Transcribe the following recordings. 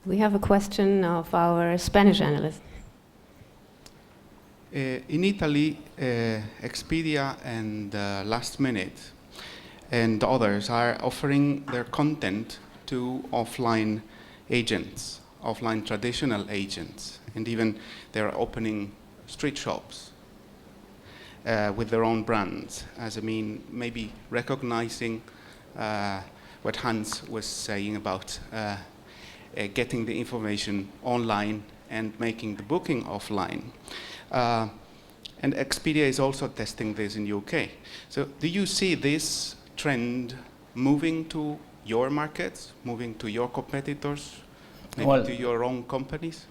We have a question of our Spanish analyst. In Italy, Expedia and Last Minute and others are offering their content to offline agents, offline traditional agents, and even they're opening street shops with their own brands, as I mean, maybe recognizing what Hans was saying about getting the information online and making the booking offline. And Expedia is also testing this in UK. So do you see this trend moving to your markets, moving to your competitors, maybe to your own companies?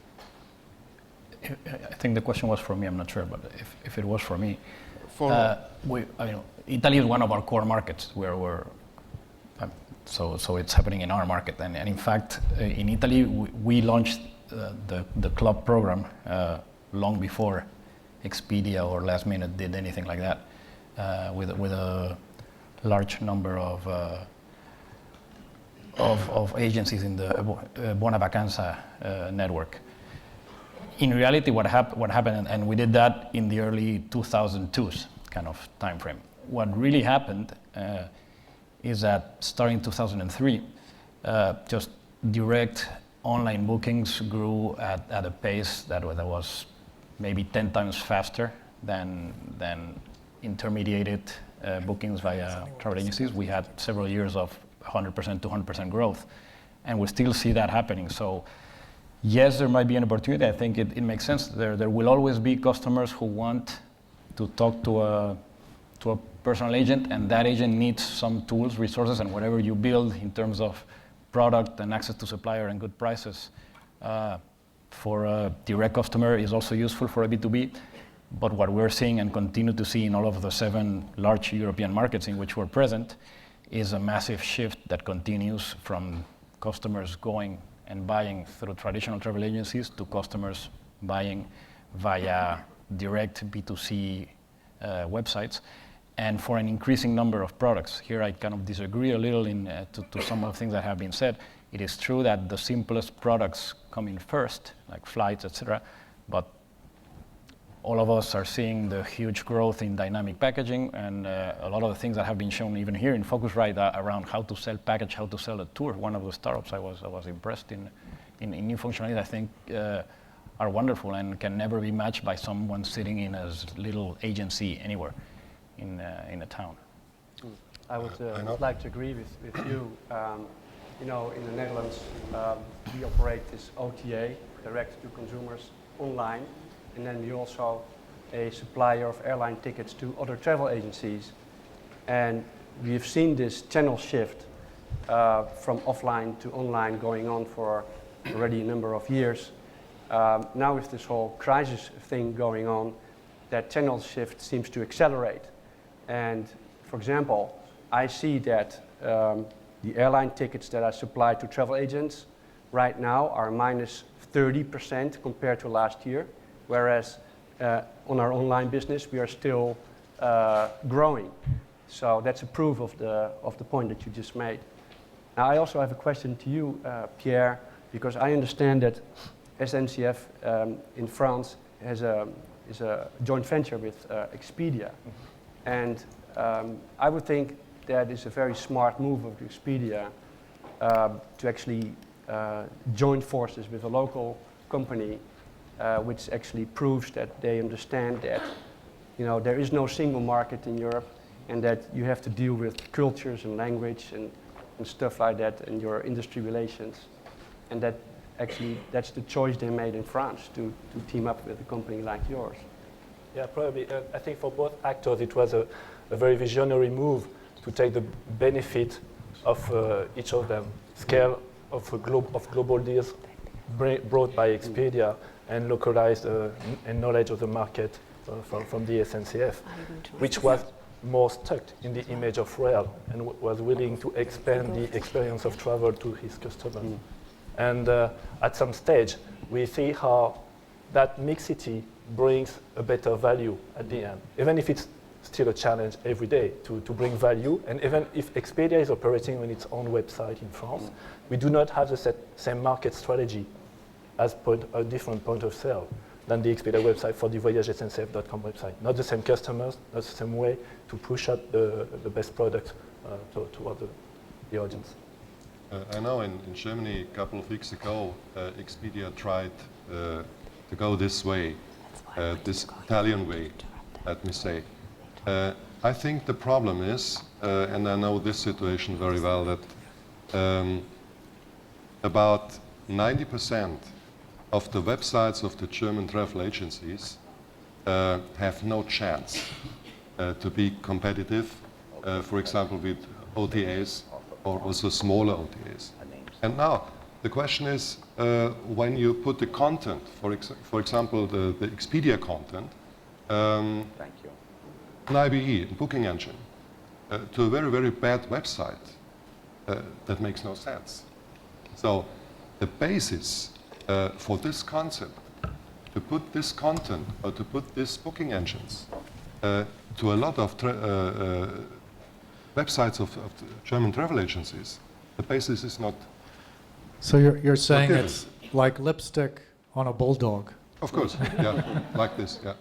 I think the question was for me, I'm not sure, but if it was for me, Italy is one of our core markets where so it's happening in our market. And in fact, in Italy, we launched the club program long before Expedia or Last Minute did anything like that, with a large number of agencies in the Buona Vacanza network. In reality, what happened, and we did that in the early 2002s kind of time frame. What really happened is that starting 2003, just direct online bookings grew at a pace that was maybe 10 times faster than intermediated bookings via travel agencies. We had several years of 100%, 200% growth, and we still see that happening. So yes, there might be an opportunity. I think it makes sense. There will always be customers who want to talk to a personal agent, and that agent needs some tools, resources, and whatever you build in terms of product and access to supplier and good prices for a direct customer is also useful for a B2B. But what we're seeing and continue to see in all of the 7 large European markets in which we're present is a massive shift that continues from customers going and buying through traditional travel agencies to customers buying via direct B2C websites, and for an increasing number of products. Here I kind of disagree a little to some of the things that have been said. It is true that the simplest products come in first, like flights, etc., but all of us are seeing the huge growth in dynamic packaging, and a lot of the things that have been shown even here in Focusrite around how to sell package, how to sell a tour. One of the startups I was impressed in new functionalities, I think are wonderful and can never be matched by someone sitting in a little agency anywhere in a town. I would like to agree with you. In the Netherlands, we operate this OTA, direct to consumers, online. And then we're also a supplier of airline tickets to other travel agencies. And we've seen this channel shift from offline to online going on for already a number of years. Now with this whole crisis thing going on, that channel shift seems to accelerate. And for example, I see that the airline tickets that I supply to travel agents right now are minus 30% compared to last year. Whereas on our online business, we are still growing. So that's a proof of the point that you just made. Now, I also have a question to you, Pierre, because I understand that SNCF in France is a joint venture with Expedia. And I would think that is a very smart move of Expedia to actually join forces with a local company, which actually proves that they understand that there is no single market in Europe, and that you have to deal with cultures and language and stuff like that in your industry relations, and that actually that's the choice they made in France to team up with a company like yours. Yeah, probably. I think for both actors it was a very visionary move to take the benefit of each of them, scale of global deals brought by Expedia, and localized and knowledge of the market from the SNCF, which was more stuck in the image of rail and was willing to expand the experience of travel to his customers. And at some stage, we see how that mixity brings a better value at the end. Even if it's still a challenge every day to bring value. And even if Expedia is operating on its own website in France, we do not have the same market strategy as a different point of sale than the Expedia website for the voyagesncf.com website. Not the same customers, not the same way to push out the best product toward the audience. I know in Germany a couple of weeks ago, Expedia tried to go this way, this Italian way, let me say. I think the problem is, and I know this situation very well, that about 90% of the websites of the German travel agencies have no chance to be competitive, for example, with OTAs or also smaller OTAs. And now, the question is, when you put the content, for example, the Expedia content, an IBE, a booking engine, to a very, very bad website, that makes no sense. So the basis for this concept, to put this content or to put these booking engines to a lot of websites of the German travel agencies, the basis is not. So you're saying given. it's like lipstick on a bulldog. Of course, yeah, like this, yeah.